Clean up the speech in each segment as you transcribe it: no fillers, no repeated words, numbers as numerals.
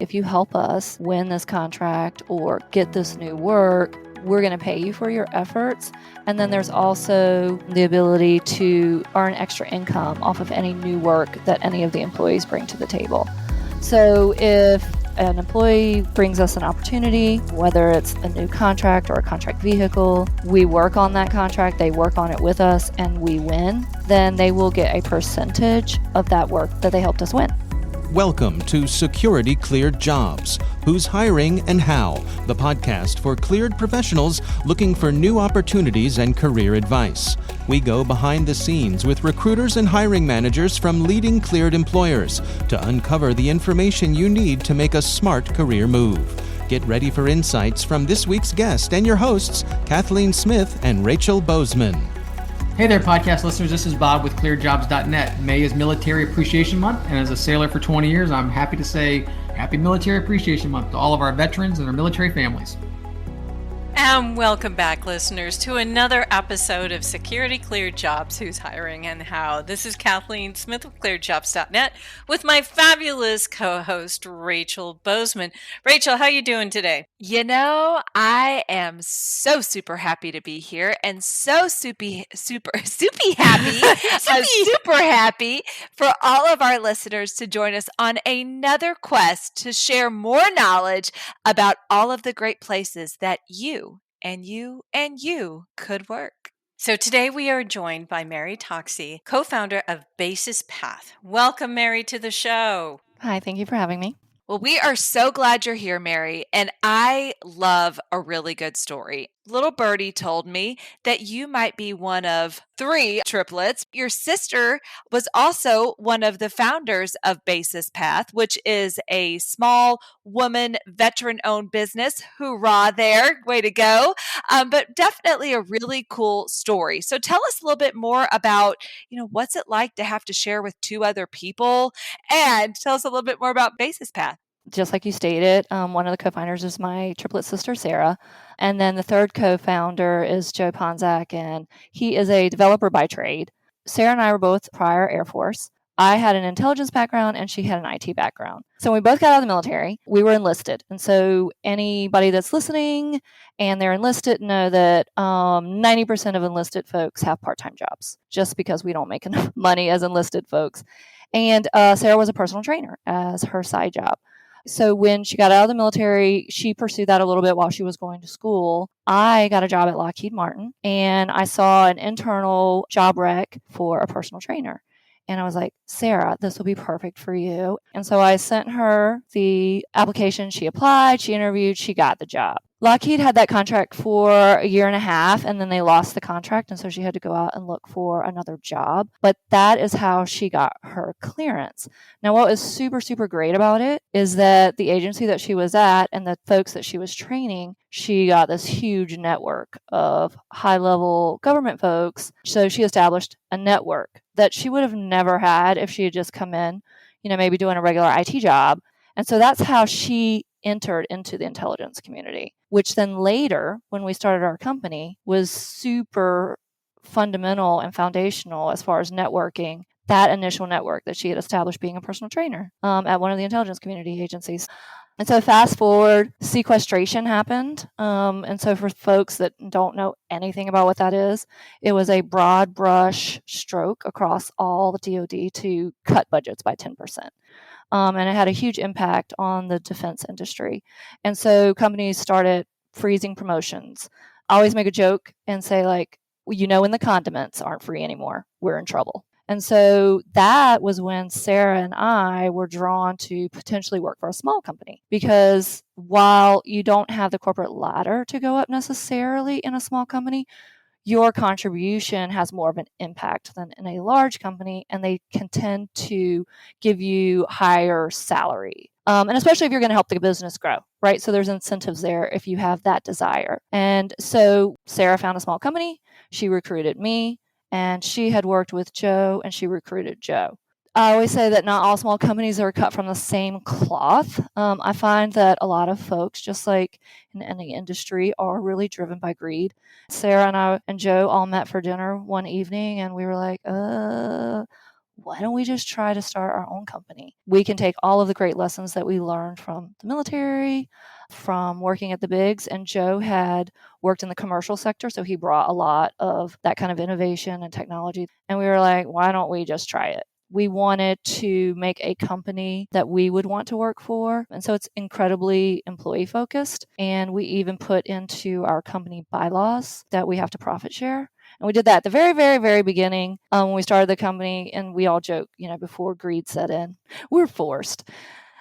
if you help us win this contract or get this new work, we're going to pay you for your efforts. And then there's also the ability to earn extra income off of any new work that any of the employees bring to the table. So if an employee brings us an opportunity, whether it's a new contract or a contract vehicle, we work on that contract, they work on it with us, and we win, then they will get a percentage of that work that they helped us win. Welcome to Security Cleared Jobs, Who's Hiring and How, the podcast for cleared professionals looking for new opportunities and career advice. We go behind the scenes with recruiters and hiring managers from leading cleared employers to uncover the information you need to make a smart career move. Get ready for insights from this week's guest and your hosts, Kathleen Smith and Rachel Bozeman. Hey there, podcast listeners. This is Bob with ClearedJobs.Net. May is Military Appreciation Month, and as a sailor for 20 years, I'm happy to say Happy Military Appreciation Month to all of our veterans and our military families. And welcome back, listeners, to another episode of Security Cleared Jobs, Who's Hiring and How. This is Kathleen Smith with ClearedJobs.Net with my fabulous co-host, Rachel Bozeman. Rachel, how you doing today? You know, I am so super happy to be here and so super happy for all of our listeners to join us on another quest to share more knowledge about all of the great places that you could work. So today we are joined by Mary Toxey, co-founder of BasisPath. Welcome, Mary, to the show. Hi, thank you for having me. Well, we are so glad you're here, Mary, and I love a really good story. Little Birdie told me that you might be one of 3 triplets. Your sister was also one of the founders of BasisPath, which is a small woman veteran-owned business. Hoorah there. Way to go. But definitely a really cool story. So tell us a little bit more about, what's it like to have to share with 2 other people, and tell us a little bit more about BasisPath. Just like you stated, one of the co-founders is my triplet sister, Sarah. And then the third co-founder is Joe Ponzak, and he is a developer by trade. Sarah and I were both prior Air Force. I had an intelligence background and she had an IT background. So when we both got out of the military, we were enlisted. And so anybody that's listening and they're enlisted know that 90% of enlisted folks have part-time jobs just because we don't make enough money as enlisted folks. And Sarah was a personal trainer as her side job. So when she got out of the military, she pursued that a little bit while she was going to school. I got a job at Lockheed Martin, and I saw an internal job rec for a personal trainer. And I was like, Sarah, this will be perfect for you. And so I sent her the application. She applied, she interviewed, she got the job. Lockheed had that contract for a year and a half, and then they lost the contract. And so she had to go out and look for another job. But that is how she got her clearance. Now, what was super, super great about it is that the agency that she was at and the folks that she was training, she got this huge network of high-level government folks. So she established a network that she would have never had if she had just come in, maybe doing a regular IT job. And so that's how she entered into the intelligence community, which then later, when we started our company, was super fundamental and foundational as far as networking, that initial network that she had established being a personal trainer at one of the intelligence community agencies. And so fast forward, sequestration happened. And so for folks that don't know anything about what that is, it was a broad brush stroke across all the DoD to cut budgets by 10%. And it had a huge impact on the defense industry. And so companies started freezing promotions. I always make a joke and say, when the condiments aren't free anymore, we're in trouble. And so that was when Sarah and I were drawn to potentially work for a small company, because while you don't have the corporate ladder to go up necessarily in a small company, your contribution has more of an impact than in a large company, and they can tend to give you higher salary. And especially if you're going to help the business grow, right? So there's incentives there if you have that desire. And so Sarah found a small company. She recruited me, and she had worked with Joe, and she recruited Joe. I always say that not all small companies are cut from the same cloth. I find that a lot of folks, just like in any industry, are really driven by greed. Sarah and I and Joe all met for dinner one evening, and we were like, why don't we just try to start our own company? We can take all of the great lessons that we learned from the military, from working at the bigs, and Joe had worked in the commercial sector, so he brought a lot of that kind of innovation and technology. And we were like, why don't we just try it? We wanted to make a company that we would want to work for. And so it's incredibly employee focused. And we even put into our company bylaws that we have to profit share. And we did that at the very, very, very beginning when we started the company. And we all joke, before greed set in, we're forced.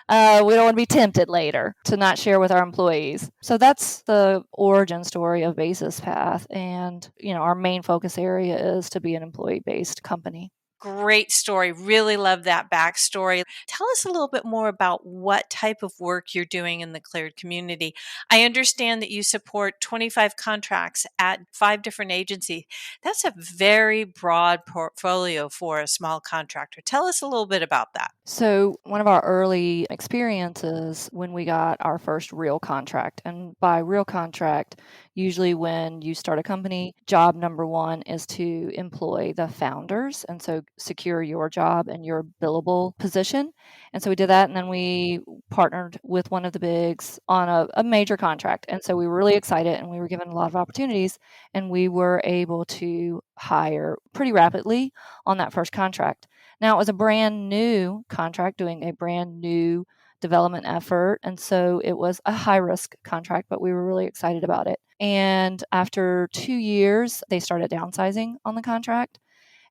We don't want to be tempted later to not share with our employees. So that's the origin story of BasisPath. And, our main focus area is to be an employee-based company. Great story. Really love that backstory. Tell us a little bit more about what type of work you're doing in the Cleared community. I understand that you support 25 contracts at 5 different agencies. That's a very broad portfolio for a small contractor. Tell us a little bit about that. So one of our early experiences when we got our first real contract, and by real contract, usually when you start a company, job number one is to employ the founders. And so secure your job and your billable position. And so we did that. And then we partnered with one of the bigs on a major contract. And so we were really excited and we were given a lot of opportunities. And we were able to hire pretty rapidly on that first contract. Now, it was a brand new contract doing a brand new development effort. And so it was a high risk contract, but we were really excited about it. And after 2 years, they started downsizing on the contract.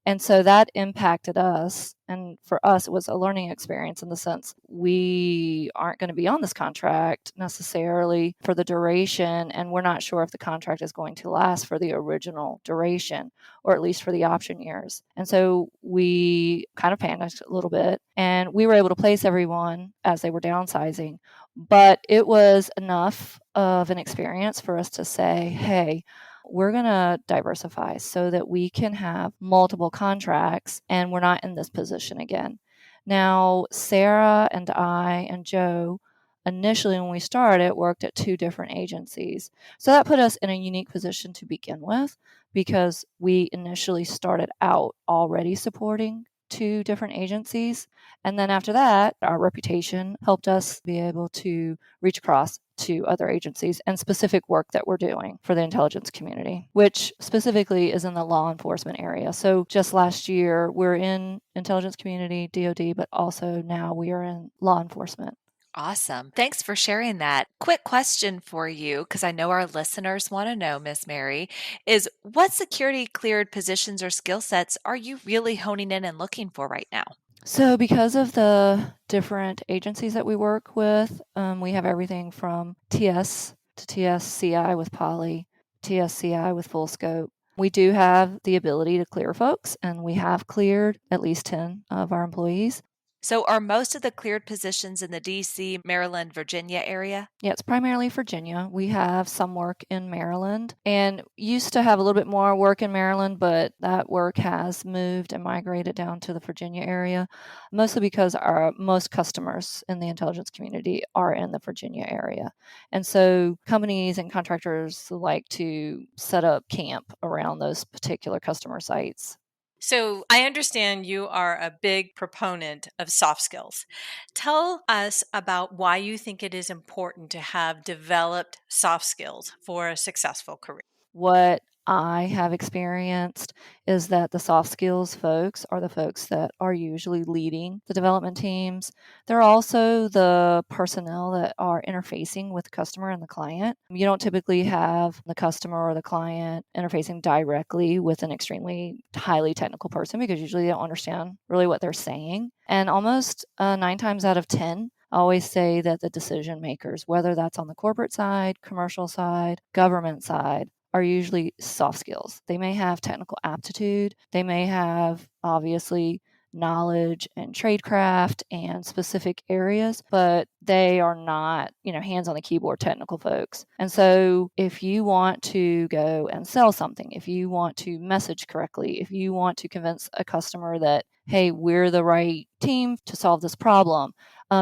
And so that impacted us. And for us, it was a learning experience in the sense we aren't going to be on this contract necessarily for the duration. And we're not sure if the contract is going to last for the original duration, or at least for the option years. And so we kind of panicked a little bit, and we were able to place everyone as they were downsizing. But it was enough of an experience for us to say, hey, we're going to diversify so that we can have multiple contracts and we're not in this position again. Now, Sarah and I and Joe, initially when we started, worked at 2 different agencies. So that put us in a unique position to begin with, because we initially started out already supporting 2 different agencies. And then after that, our reputation helped us be able to reach across to other agencies and specific work that we're doing for the intelligence community, which specifically is in the law enforcement area. So just last year, we're in intelligence community, DoD, but also now we are in law enforcement. Awesome. Thanks for sharing that. Quick question for you, because I know our listeners want to know, Miss Mary, is what security cleared positions or skill sets are you really honing in and looking for right now? So because of the different agencies that we work with, we have everything from TS to TSCI with Poly, TSCI with Full Scope. We do have the ability to clear folks, and we have cleared at least 10 of our employees. So are most of the cleared positions in the DC, Maryland, Virginia area? Yeah, it's primarily Virginia. We have some work in Maryland, and used to have a little bit more work in Maryland, but that work has moved and migrated down to the Virginia area, mostly because our most customers in the intelligence community are in the Virginia area. And so companies and contractors like to set up camp around those particular customer sites. So I understand you are a big proponent of soft skills. Tell us about why you think it is important to have developed soft skills for a successful career. What I have experienced is that the soft skills folks are the folks that are usually leading the development teams. They're also the personnel that are interfacing with the customer and the client. You don't typically have the customer or the client interfacing directly with an extremely highly technical person, because usually they don't understand really what they're saying. And almost 9 times out of 10, I always say that the decision makers, whether that's on the corporate side, commercial side, government side, are usually soft skills. They may have technical aptitude. They may have, obviously, knowledge and tradecraft and specific areas, but they are not, hands on the keyboard technical folks. And so if you want to go and sell something, if you want to message correctly, if you want to convince a customer that, hey, we're the right team to solve this problem,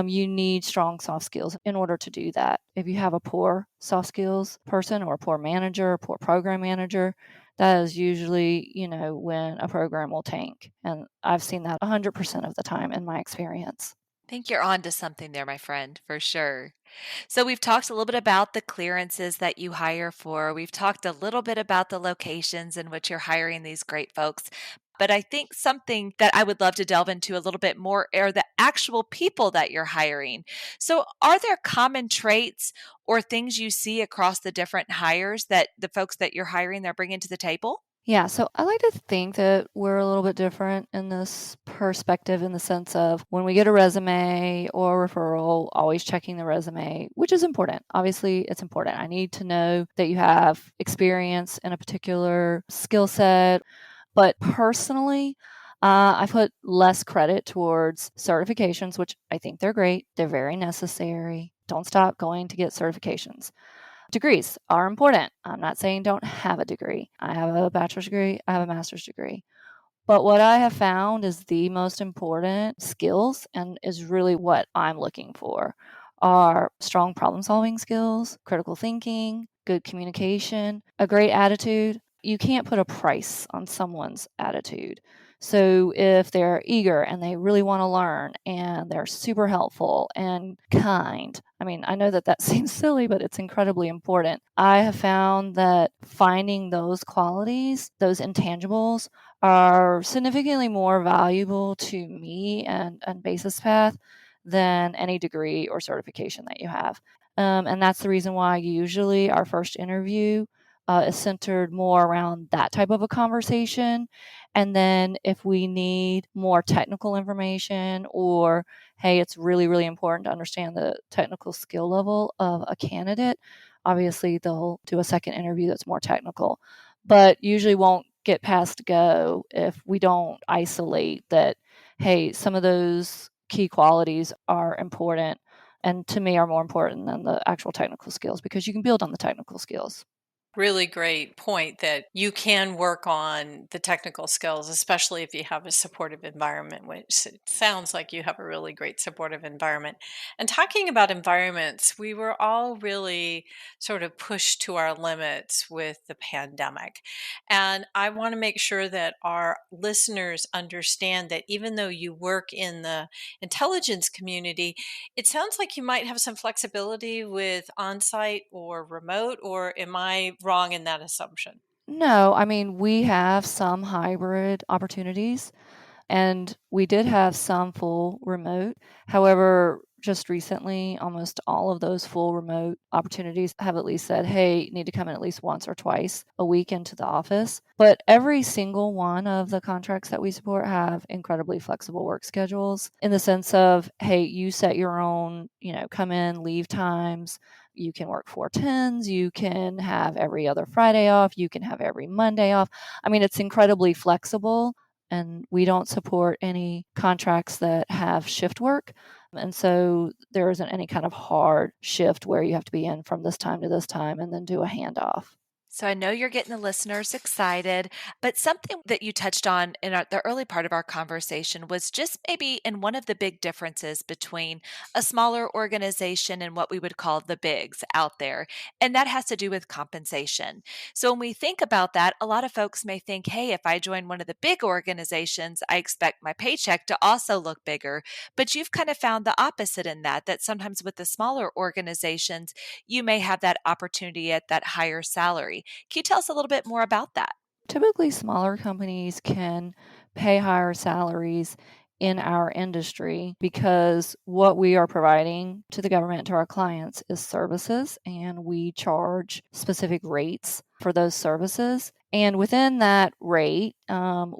you need strong soft skills in order to do that. If you have a poor soft skills person or a poor manager, or poor program manager, that is usually, when a program will tank. And I've seen that 100% of the time in my experience. I think you're on to something there, my friend, for sure. So we've talked a little bit about the clearances that you hire for. We've talked a little bit about the locations in which you're hiring these great folks. But I think something that I would love to delve into a little bit more are the actual people that you're hiring. So are there common traits or things you see across the different hires that the folks that you're hiring they're bringing to the table? Yeah, so I like to think that we're a little bit different in this perspective in the sense of when we get a resume or a referral, always checking the resume, which is important. Obviously, it's important. I need to know that you have experience in a particular skill set. But personally, I put less credit towards certifications, which I think they're great. They're very necessary. Don't stop going to get certifications. Degrees are important. I'm not saying don't have a degree. I have a bachelor's degree, I have a master's degree. But what I have found is the most important skills and is really what I'm looking for are strong problem solving skills, critical thinking, good communication, a great attitude. You can't put a price on someone's attitude. So if they're eager and they really want to learn and they're super helpful and kind, I mean, I know that that seems silly, but it's incredibly important. I have found that finding those qualities, those intangibles, are significantly more valuable to me and BasisPath than any degree or certification that you have. And that's the reason why usually our first interview is centered more around that type of a conversation. And then if we need more technical information or, hey, it's really, really important to understand the technical skill level of a candidate, obviously they'll do a second interview that's more technical, but usually won't get past go if we don't isolate that, hey, some of those key qualities are important and to me are more important than the actual technical skills because you can build on the technical skills. Really great point that you can work on the technical skills, especially if you have a supportive environment, which it sounds like you have a really great supportive environment. And talking about environments, we were all really sort of pushed to our limits with the pandemic. And I want to make sure that our listeners understand that even though you work in the intelligence community, it sounds like you might have some flexibility with on-site or remote, or am I wrong in that assumption? No, I mean, we have some hybrid opportunities. And we did have some full remote. However, just recently, almost all of those full remote opportunities have at least said, hey, you need to come in at least once or twice a week into the office. But every single one of the contracts that we support have incredibly flexible work schedules in the sense of, hey, you set your own, come in, leave times. You can work 4/10s. You can have every other Friday off. You can have every Monday off. I mean, it's incredibly flexible and we don't support any contracts that have shift work. And so there isn't any kind of hard shift where you have to be in from this time to this time and then do a handoff. So I know you're getting the listeners excited, but something that you touched on in the early part of our conversation was just maybe in one of the big differences between a smaller organization and what we would call the bigs out there. And that has to do with compensation. So when we think about that, a lot of folks may think, hey, if I join one of the big organizations, I expect my paycheck to also look bigger. But you've kind of found the opposite in that sometimes with the smaller organizations, you may have that opportunity at that higher salary. Can you tell us a little bit more about that? Typically, smaller companies can pay higher salaries in our industry because what we are providing to the government, to our clients, is services, and we charge specific rates for those services. And within that rate,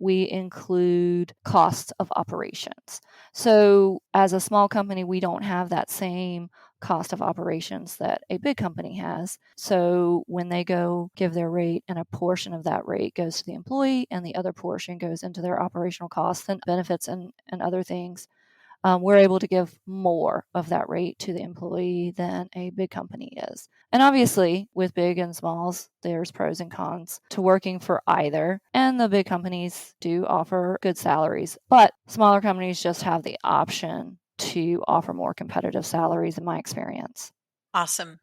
we include costs of operations. So, as a small company, we don't have that same cost of operations that a big company has. So when they go give their rate and a portion of that rate goes to the employee and the other portion goes into their operational costs and benefits and other things, we're able to give more of that rate to the employee than a big company is. And obviously, with big and smalls, there's pros and cons to working for either. And the big companies do offer good salaries, but smaller companies just have the option to offer more competitive salaries in my experience. Awesome.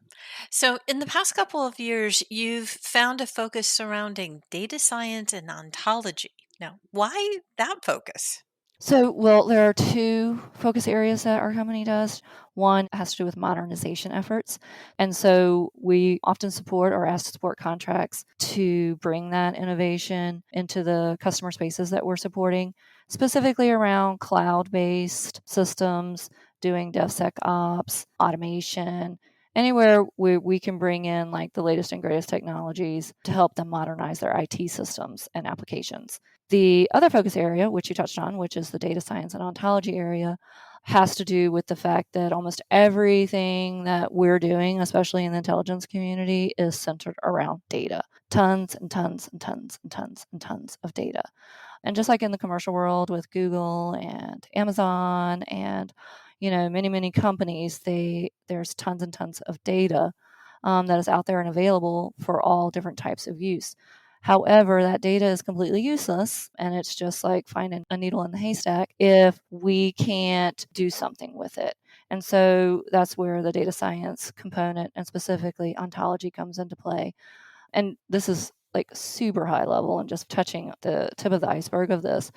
So, in the past couple of years, you've found a focus surrounding data science and ontology. Now, why that focus? So, well, there are two focus areas that our company does. One has to do with modernization efforts. And so we often support or ask to support contracts to bring that innovation into the customer spaces that we're supporting, specifically around cloud based systems, doing DevSecOps, automation, anywhere we can bring in like the latest and greatest technologies to help them modernize their IT systems and applications. The other focus area, which you touched on, which is the data science and ontology area, has to do with the fact that almost everything that we're doing, especially in the intelligence community, is centered around data. Tons and tons and tons and tons and tons of data. And just like in the commercial world with Google and Amazon and many, many companies, there's tons and tons of data that is out there and available for all different types of use. However, that data is completely useless, and it's just like finding a needle in the haystack if we can't do something with it. And so that's where the data science component and specifically ontology comes into play. And this is like super high level and just touching the tip of the iceberg of this.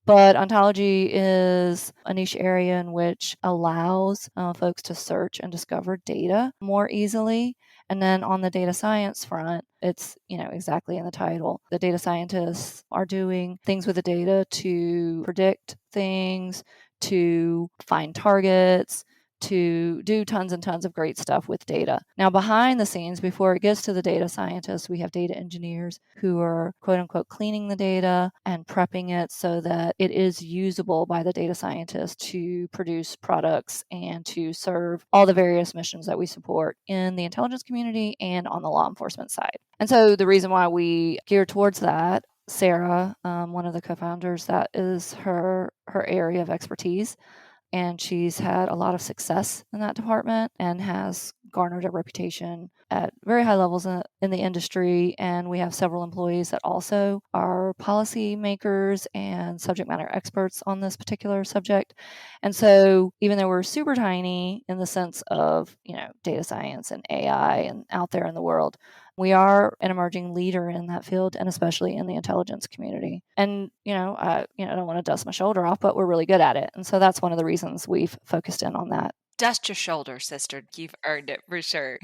But ontology is a niche area in which allows folks to search and discover data more easily. And then on the data science front, it's, exactly in the title. The data scientists are doing things with the data to predict things, to find targets, to do tons and tons of great stuff with data. Now, behind the scenes, before it gets to the data scientists, we have data engineers who are quote unquote cleaning the data and prepping it so that it is usable by the data scientists to produce products and to serve all the various missions that we support in the intelligence community and on the law enforcement side. And so the reason why we gear towards that, Sarah, one of the co-founders, that is her area of expertise. And she's had a lot of success in that department and has garnered a reputation at very high levels in the industry. And we have several employees that also are policy makers and subject matter experts on this particular subject. And so even though we're super tiny in the sense of, data science and AI and out there in the world, we are an emerging leader in that field, and especially in the intelligence community. And I don't want to dust my shoulder off, but we're really good at it, and so that's one of the reasons we've focused in on that. Dust your shoulder, sister. You've earned it for sure.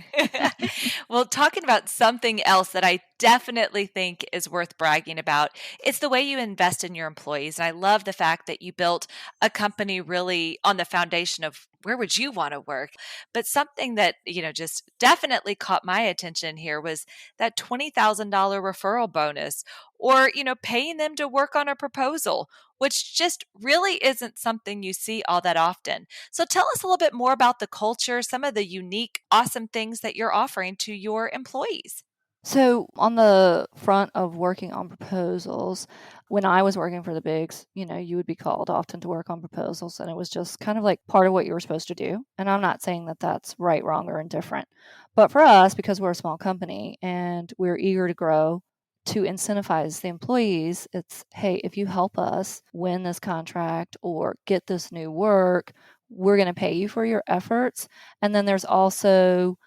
Well, talking about something else that I definitely think is worth bragging about, it's the way you invest in your employees. And I love the fact that you built a company really on the foundation of where would you want to work? But something that, just definitely caught my attention here was that $20,000 referral bonus or, paying them to work on a proposal, which just really isn't something you see all that often. So tell us a little bit more about the culture, some of the unique, awesome things that you're offering to your employees. So on the front of working on proposals, when I was working for the bigs, you would be called often to work on proposals, and it was just kind of like part of what you were supposed to do. And I'm not saying that that's right, wrong, or indifferent. But for us, because we're a small company and we're eager to grow, to incentivize the employees, it's, hey, if you help us win this contract or get this new work, we're going to pay you for your efforts. And then there's also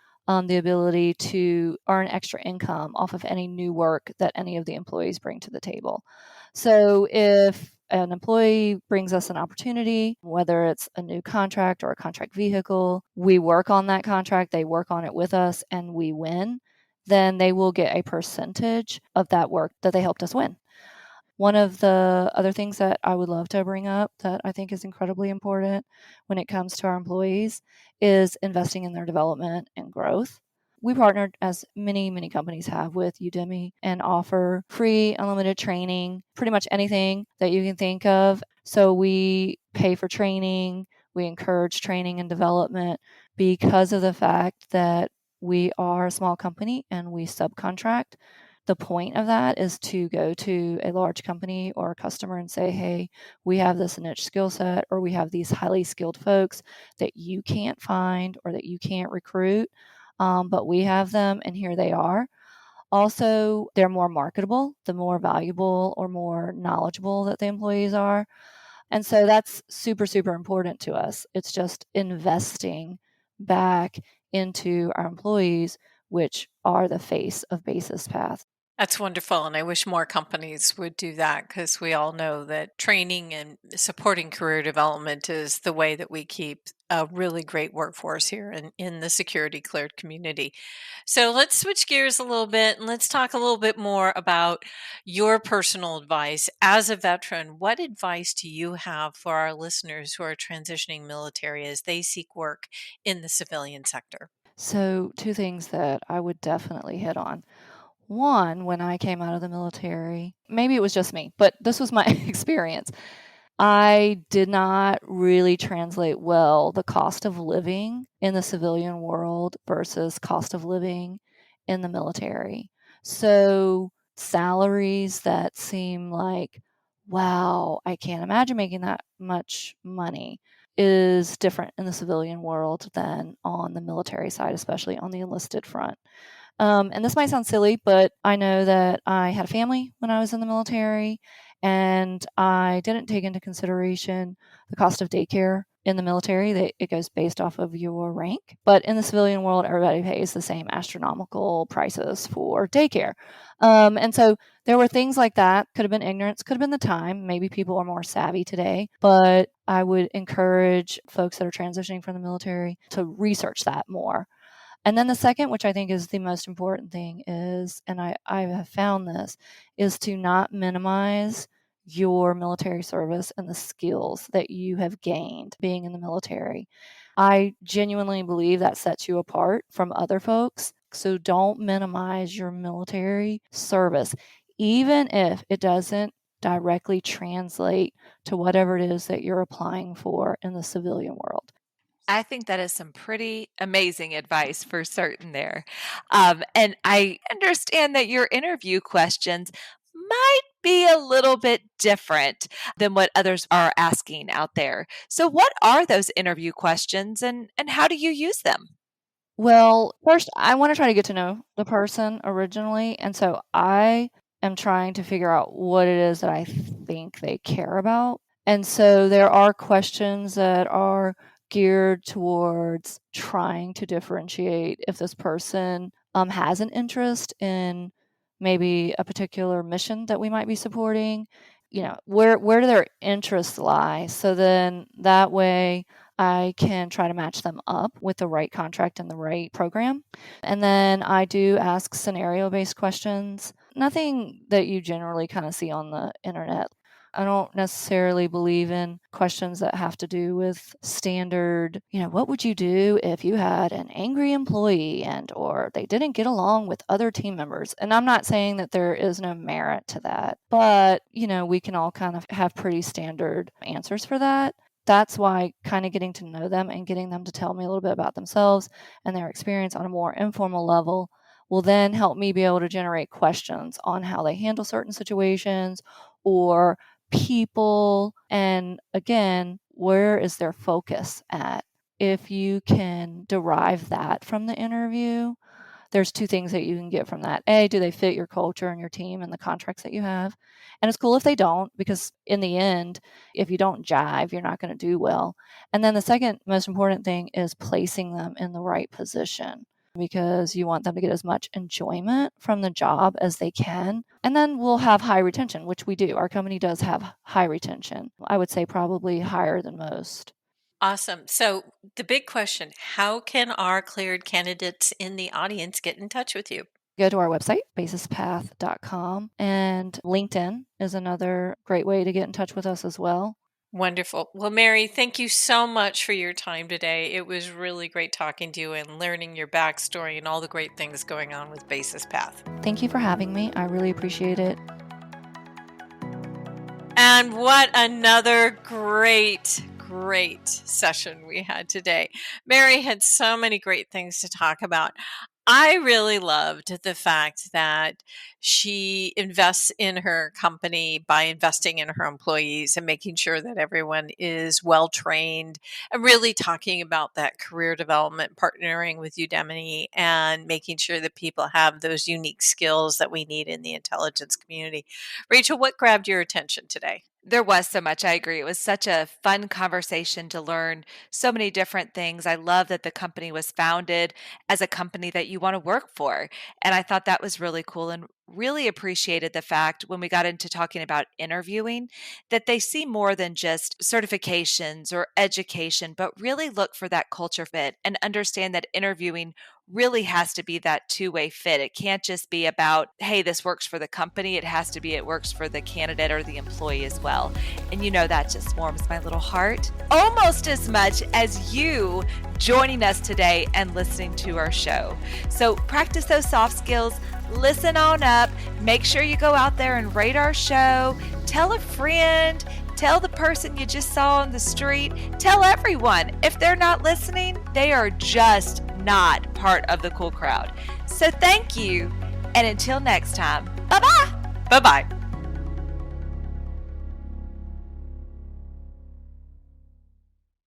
the ability to earn extra income off of any new work that any of the employees bring to the table. So if an employee brings us an opportunity, whether it's a new contract or a contract vehicle, we work on that contract, they work on it with us, and we win, then they will get a percentage of that work that they helped us win. One of the other things that I would love to bring up that I think is incredibly important when it comes to our employees is investing in their development and growth. We partnered, as many, many companies have, with Udemy and offer free, unlimited training, pretty much anything that you can think of. So we pay for training, we encourage training and development because of the fact that we are a small company and we subcontract. The point of that is to go to a large company or a customer and say, hey, we have this niche skill set, or we have these highly skilled folks that you can't find or that you can't recruit, but we have them and here they are. Also, they're more marketable, the more valuable or more knowledgeable that the employees are. And so that's super, super important to us. It's just investing back into our employees, which are the face of BasisPath. That's wonderful. And I wish more companies would do that, because we all know that training and supporting career development is the way that we keep a really great workforce here in the security cleared community. So let's switch gears a little bit and let's talk a little bit more about your personal advice. As a veteran, what advice do you have for our listeners who are transitioning military as they seek work in the civilian sector? So, two things that I would definitely hit on. One, when I came out of the military, maybe it was just me, but this was my experience. I did not really translate well the cost of living in the civilian world versus cost of living in the military. So, salaries that seem like, wow, I can't imagine making that much money, is different in the civilian world than on the military side, especially on the enlisted front. And this might sound silly, but I know that I had a family when I was in the military, and I didn't take into consideration the cost of daycare in the military. It goes based off of your rank. But in the civilian world, everybody pays the same astronomical prices for daycare. And so there were things like that. Could have been ignorance, could have been the time. Maybe people are more savvy today. But I would encourage folks that are transitioning from the military to research that more. And then the second, which I think is the most important thing, is, and I have found this, is to not minimize your military service and the skills that you have gained being in the military. I genuinely believe that sets you apart from other folks. So don't minimize your military service, even if it doesn't directly translate to whatever it is that you're applying for in the civilian world. I think that is some pretty amazing advice for certain there. And I understand that your interview questions might be a little bit different than what others are asking out there. So, what are those interview questions and how do you use them? Well, first, I want to try to get to know the person originally. And so I am trying to figure out what it is that I think they care about. And so there are questions that are geared towards trying to differentiate if this person has an interest in maybe a particular mission that we might be supporting. Where do their interests lie? So then that way I can try to match them up with the right contract and the right program. And then I do ask scenario-based questions, nothing that you generally kind of see on the internet. I don't necessarily believe in questions that have to do with standard, what would you do if you had an angry employee or they didn't get along with other team members? And I'm not saying that there is no merit to that, but, we can all kind of have pretty standard answers for that. That's why kind of getting to know them and getting them to tell me a little bit about themselves and their experience on a more informal level will then help me be able to generate questions on how they handle certain situations or people. And again, where is their focus at? If you can derive that from the interview, there's two things that you can get from that. A, do they fit your culture and your team and the contracts that you have? And it's cool if they don't, because in the end, if you don't jive, you're not going to do well. And then the second most important thing is placing them in the right position, because you want them to get as much enjoyment from the job as they can. And then we'll have high retention, which we do. Our company does have high retention. I would say probably higher than most. Awesome. So the big question, how can our cleared candidates in the audience get in touch with you? Go to our website, BasisPath.com, and LinkedIn is another great way to get in touch with us as well. Wonderful. Well, Mary, thank you so much for your time today. It was really great talking to you and learning your backstory and all the great things going on with BasisPath. Thank you for having me. I really appreciate it. And what another great session we had today. Mary had so many great things to talk about. I really loved the fact that she invests in her company by investing in her employees and making sure that everyone is well trained, and really talking about that career development, partnering with Udemy and making sure that people have those unique skills that we need in the intelligence community. Rachel, what grabbed your attention today? There was so much. I agree. It was such a fun conversation to learn so many different things. I love that the company was founded as a company that you want to work for. And I thought that was really cool, and really appreciated the fact when we got into talking about interviewing that they see more than just certifications or education, but really look for that culture fit and understand that interviewing really has to be that two-way fit. It can't just be about, hey, this works for the company. It has to be, it works for the candidate or the employee as well. And that just warms my little heart almost as much as you joining us today and listening to our show. So practice those soft skills. Listen on up. Make sure you go out there and rate our show. Tell a friend. Tell the person you just saw on the street. Tell everyone. If they're not listening, they are just not part of the cool crowd. So thank you. And until next time, bye-bye. Bye-bye.